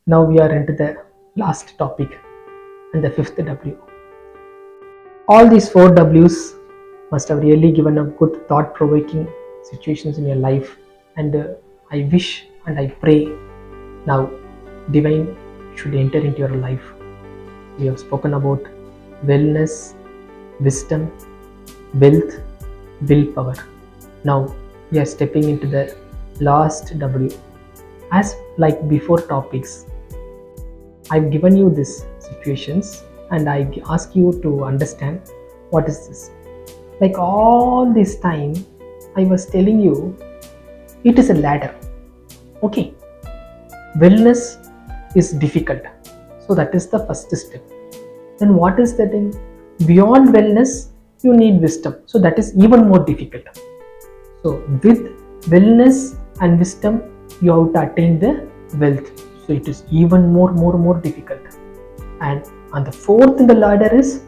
Now we are into the last topic and the fifth W. All these four W's must have really given a good thought-provoking situations in your life, and I wish and I pray now divine should enter into your life. We have spoken about wellness, wisdom, wealth, willpower. Now we are stepping into the last W. As like before topics, I've given you these situations and I ask you to understand what is this. Like all this time, I was telling you it is a ladder. Okay, wellness is difficult, so that is the first step. Then what is that in beyond wellness? You need wisdom, so that is even more difficult. So with wellness and wisdom, you have to attain the wealth. So it is even more difficult. And on the fourth in the ladder is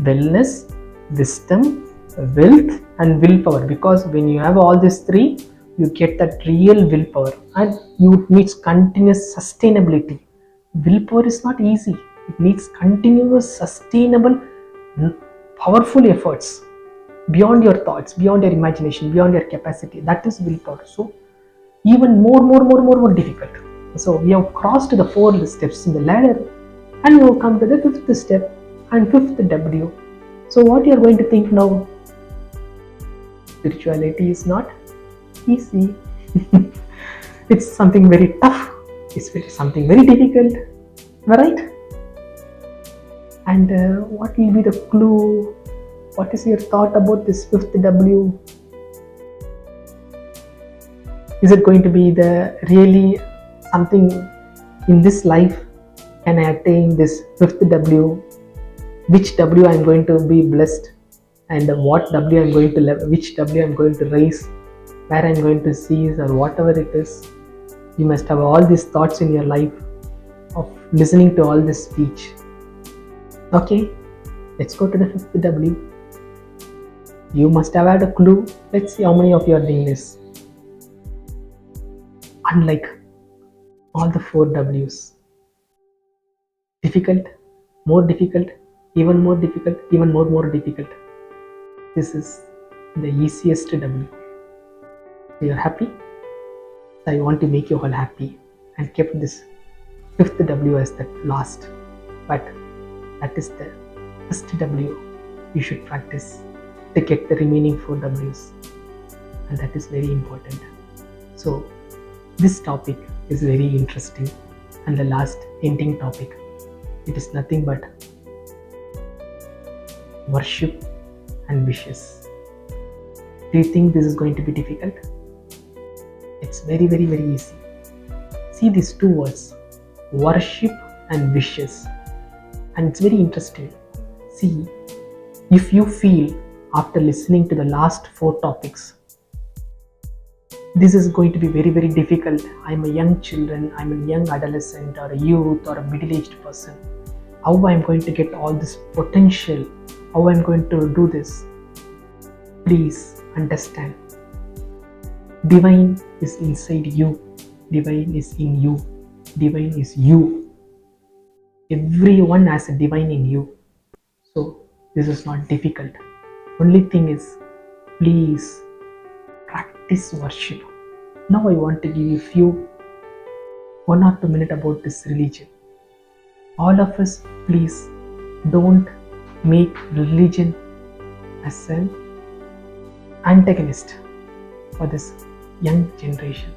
wellness, wisdom, wealth, and willpower. Because when you have all these three, you get that real willpower, and you needs continuous sustainability. Willpower is not easy. It needs continuous, sustainable, powerful efforts beyond your thoughts, beyond your imagination, beyond your capacity. That is willpower. So even more difficult. So we have crossed the four steps in the ladder, and we have come to the fifth step and fifth W. So what you are going to think now? Spirituality is not easy. It's something very tough. It's something very difficult, right? And what will be the clue? What is your thought about this fifth W? Is it going to be the really something in this life? Can I attain this fifth W? Which W I am going to be blessed, and what W I am going to which W I am going to raise, where I am going to seize, or whatever it is. You must have all these thoughts in your life of listening to all this speech. Okay, let's go to the fifth W. You must have had a clue. Let's see how many of you are doing this. Unlike all the four W's, difficult, more difficult, even more difficult, even more difficult. This is the easiest W. You are happy? I want to make you all happy and kept this fifth W as the last. But that is the first W you should practice to get the remaining four W's. And that is very important. So this topic is very interesting, and the last ending topic, it is nothing but worship and wishes. Do you think this is going to be difficult? It's very easy. See these two words, worship and wishes, and it's very interesting. See, if you feel after listening to the last four topics, this is going to be very difficult. I'm a young children, I'm a young adolescent or a youth or a middle-aged person. How I'm going to get all this potential? How I'm going to do this? Please understand. Divine is inside you. Divine is in you. Divine is you. Everyone has a divine in you. So this is not difficult. Only thing is, please practice worship. Now I want to give you 1 or 2 minutes about this religion. All of us, please don't make religion as an antagonist for this young generation.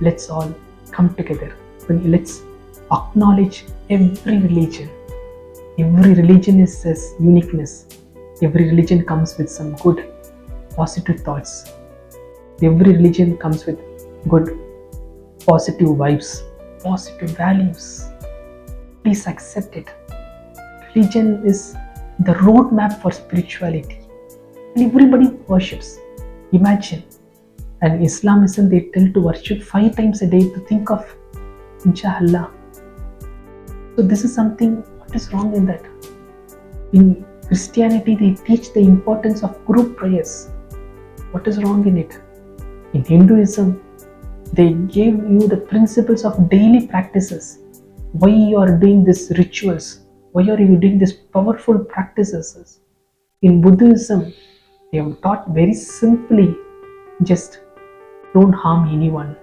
Let's all come together. Let's acknowledge every religion. Every religion is a uniqueness. Every religion comes with some good, positive thoughts. Every religion comes with good, positive vibes, positive values. Please accept it. Religion is the roadmap for spirituality, and everybody worships. Imagine, and Islamism, they tell to worship 5 times a day, to think of Inshallah. So this is something, what is wrong in that? In Christianity, they teach the importance of group prayers. What is wrong in it? In Hinduism, they gave you the principles of daily practices. Why you are doing these rituals? Why are you doing these powerful practices? In Buddhism, they have taught very simply, just don't harm anyone.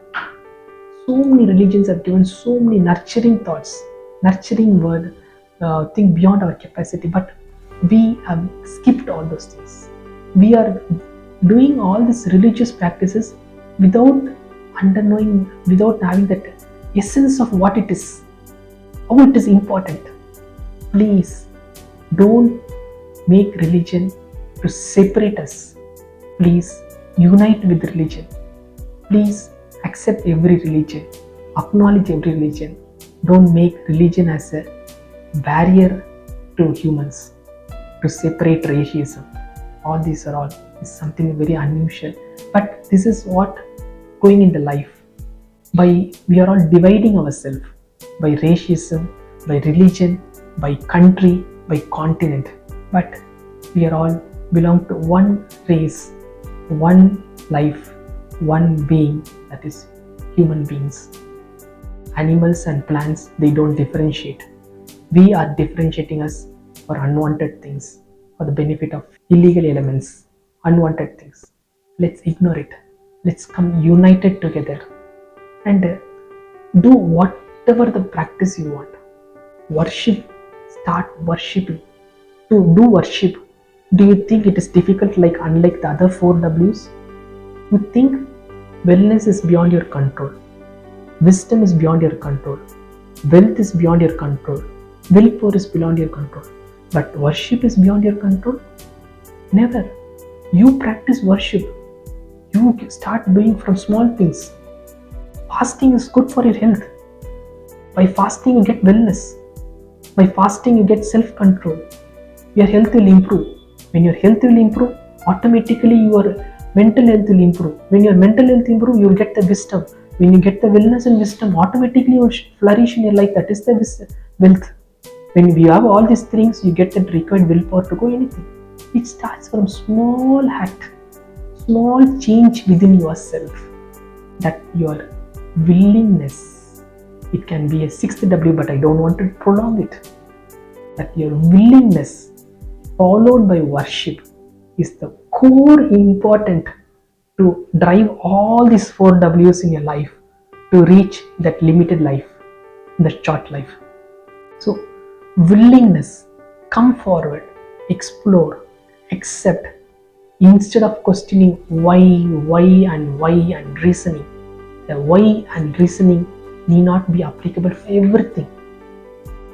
So many religions have given so many nurturing thoughts, nurturing word, think beyond our capacity, but we have skipped all those things. We are doing all these religious practices without underknowing, without having that essence of what it is, how it is important. Please don't make religion to separate us. Please unite with religion. Please accept every religion, acknowledge every religion. Don't make religion as a barrier to humans, to separate racism. All these are all is something very unusual, but this is what going in the life. By we are all dividing ourselves by racism, by religion, by country, by continent, but we are all belong to one race, one life, one being, that is human beings. Animals and plants, they don't differentiate. We are differentiating us for unwanted things, for the benefit of illegal elements, unwanted things. Let's ignore it. Let's come united together and do whatever the practice you want. Worship, start worshipping. To do worship, do you think it is difficult unlike the other 4 W's? You think wellness is beyond your control, wisdom is beyond your control, wealth is beyond your control, willpower is beyond your control, but worship is beyond your control? Never. You practice worship. You start doing from small things. Fasting is good for your health. By fasting you get wellness. By fasting you get self-control. Your health will improve. When your health will improve, automatically your mental health will improve. When your mental health improves, you will get the wisdom. When you get the wellness and wisdom, automatically you will flourish in your life. That is the wealth. When you have all these things, you get that required willpower to go anything. It starts from small act, small change within yourself. That your willingness, it can be a 6th W, but I don't want to prolong it. That your willingness followed by worship is the core important to drive all these 4 W's in your life to reach that limited life, the short life. So willingness, come forward, explore, accept, instead of questioning why and reasoning. The why and reasoning need not be applicable for everything.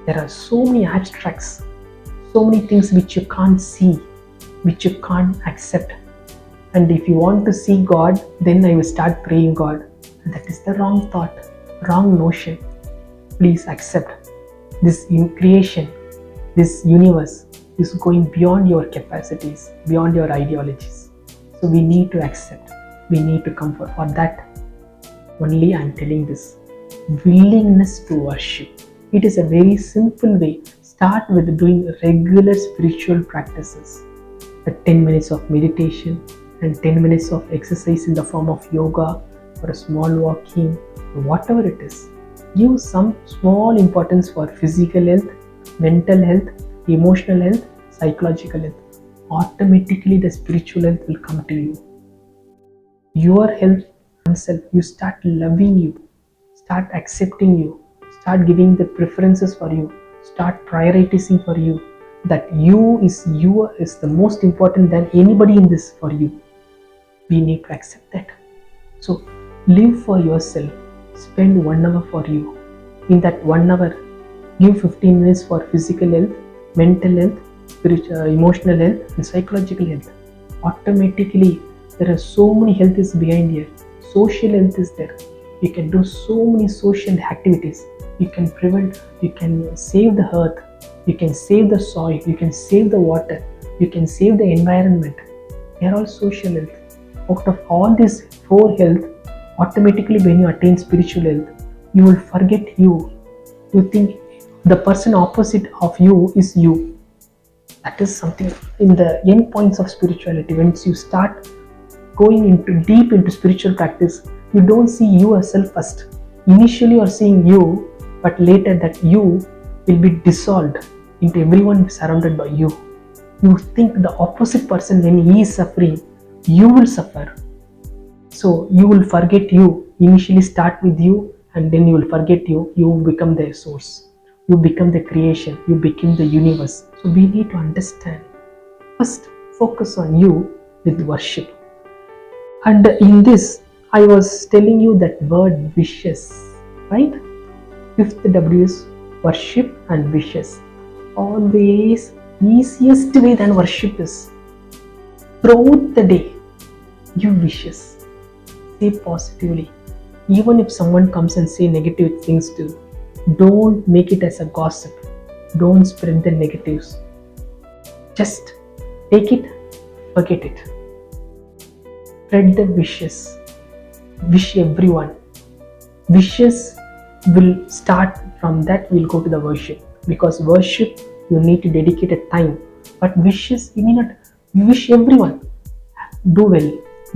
There are so many abstracts, so many things which you can't see, which you can't accept. And if you want to see God, then I will start praying God. And that is the wrong thought, wrong notion. Please accept this creation, this universe is going beyond your capacities, beyond your ideologies. So we need to accept, we need to comfort. For that only I am telling this. Willingness to worship. It is a very simple way. Start with doing regular spiritual practices. 10 minutes of meditation and 10 minutes of exercise in the form of yoga or a small walking, whatever it is. Give some small importance for physical health, mental health, emotional health, psychological health. Automatically the spiritual health will come to you. Your health yourself, you start loving you, start accepting you, start giving the preferences for you, start prioritizing for you, that you is the most important than anybody in this for you. We need to accept that. So live for yourself, spend 1 hour for you. In that 1 hour, give 15 minutes for physical health, mental health, spiritual, emotional health and psychological health. Automatically there are so many health is behind here. Social health is there. You can do so many social activities. You can prevent, you can save the earth, you can save the soil, you can save the water, you can save the environment. They are all social health. Out of all these 4 health, automatically when you attain spiritual health, you will forget you. You think the person opposite of you is you. That is something in the end points of spirituality. Once you start going deep into spiritual practice, you don't see you yourself first. Initially you are seeing you, but later that you will be dissolved into everyone surrounded by you. You think the opposite person, when he is suffering, you will suffer. So you will forget you. Initially start with you, and then you will forget you. You become the source. You become the creation. You become the universe. So we need to understand. First, focus on you with worship. And in this, I was telling you that word wishes, right? Fifth W is worship and wishes. Always easiest way than worship is throughout the day, give wishes. Say positively. Even if someone comes and say negative things to you, don't make it as a gossip. Don't spread the negatives. Just take it, forget it. Spread the wishes. Wish everyone. Wishes will start from that, we'll go to the worship. Because worship, you need to dedicate a time. But wishes, you need not. You wish everyone. Do well.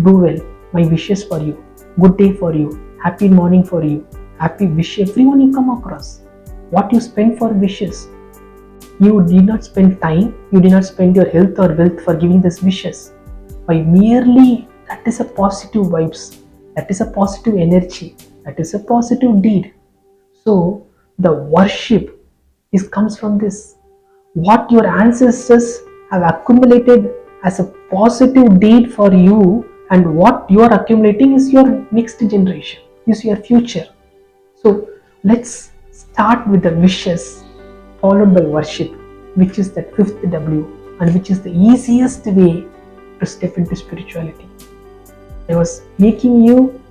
Do well. My wishes for you. Good day for you. Happy morning for you. Happy wish everyone you come across. What you spend for wishes. You did not spend time. You did not spend your health or wealth for giving these wishes. By merely, that is a positive vibes. That is a positive energy. That is a positive deed. So the worship comes from this. What your ancestors have accumulated as a positive deed for you, and what you are accumulating is your next generation, is your future. So let's start with the wishes followed by worship, which is the fifth W, and which is the easiest way to step into spirituality. I was making you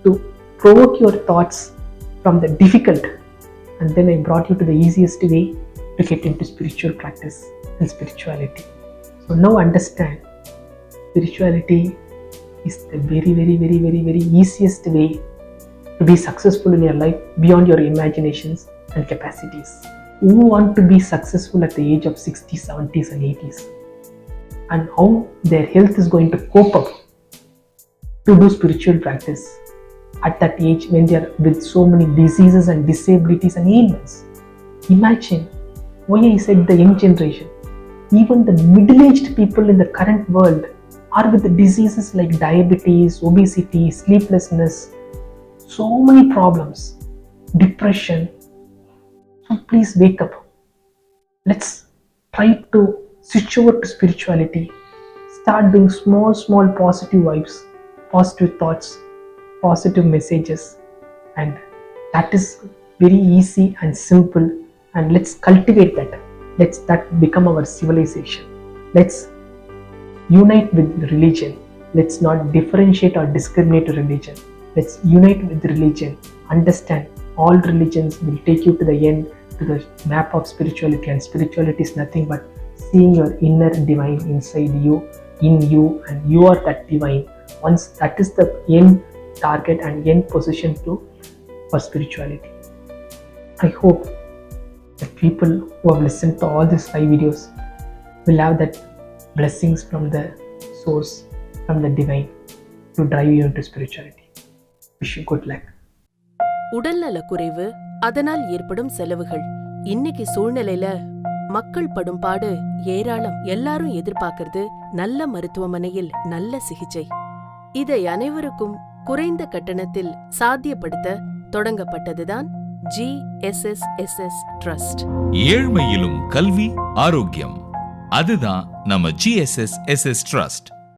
to provoke your thoughts from the difficult, and then I brought you to the easiest way to get into spiritual practice and spirituality. So now understand, spirituality is the very easiest way to be successful in your life beyond your imaginations and capacities. Who want to be successful at the age of 60s, 70s and 80s, and how their health is going to cope up to do spiritual practice at that age when they are with so many diseases and disabilities and ailments. Imagine why I said the young generation. Even the middle-aged people in the current world are with the diseases like diabetes, obesity, sleeplessness, so many problems, depression. So please wake up. Let's try to switch over to spirituality. Start doing small positive vibes, positive thoughts, positive messages, and that is very easy and simple, and let's cultivate that. Let's that become our civilization. Let's unite with religion. Let's not differentiate or discriminate religion. Let's unite with religion. Understand all religions will take you to the end, to the map of spirituality, and spirituality is nothing but seeing your inner divine inside you, in you, and you are that divine. Once that is the end target and end position for spirituality. I hope the people who have listened to all these 5 videos will have that blessings from the source, from the divine, to drive you into spirituality. Wish you good luck. உடல்நல குறைவு, அதனால் ஏற்படும் செலவுகள். இன்னைக்கு சூழ்நிலையில மக்கள் படும் பாடு ஏராளம். எல்லாரும் எதிர்பார்க்கிறது நல்ல மருத்துவமனையில் நல்ல சிகிச்சை. இதை அனைவருக்கும் குறைந்த கட்டணத்தில் சாத்தியப்படுத்த தொடங்கப்பட்டதுதான் GSSSS ட்ரஸ்ட். ஏழ்மையிலும் கல்வி, ஆரோக்கியம், அதுதான் நம்ம GSSSS ட்ரஸ்ட்.